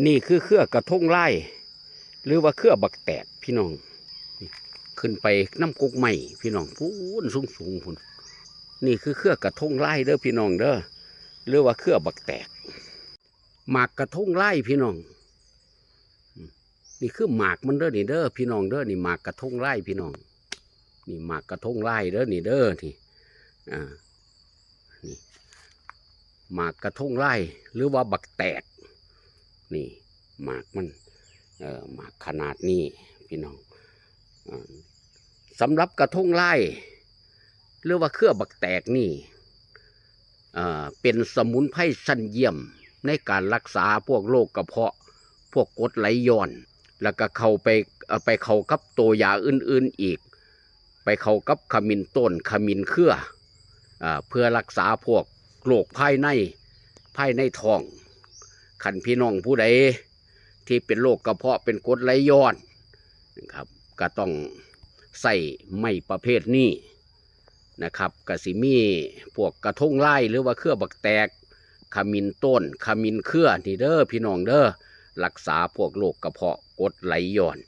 นี่คือเครือกระทงไล่หรือว่าเครือบักแตกพี่น้องขึ้นไปน้ำกุกใหม่พี่น้องพูนสูงพุ่นนี่คือเครือกระทงไล่เด้อพี่น้องเด้อหรือว่าเครือบักแตกหมากกระทงไล่พี่น้องนี่คือหมากมันเด้อนี่เด้อพี่น้องเด้อนี่หมากกระทงไล่พี่น้องนี่หมากกระทงไล่เด้อนี่เด้อนี่นี่หมากกระทงไล่หรือว่าบักแตกนี่หมากมันหมากขนาดนี้พี่น้องสำหรับกระทงไล่หรือว่าเครือบักแตกนี่เป็นสมุนไพรชั้นเยี่ยมในการรักษาพวกโรคกระเพาะพวกกรดไหลย้อนแล้วก็เข้ากับตัวยาอื่นๆอีกไปเข้ากับขมิ้นต้นขมิ้นเครือเพื่อรักษาพวกโรคภายในท้องขันพี่น้องผู้ใดที่เป็นโรคกระเพาะเป็นกรดไหลย้อนนะครับก็ต้องใส่ไม้ประเภทนี้นะครับกสิมีพวกกระทงไล่หรือว่าเครือบักแตกขมิ้นต้นขมิ้นเครือนี่เด้อพี่น้องเด้อรักษาพวกโรคกระเพาะกรดไหลย้อน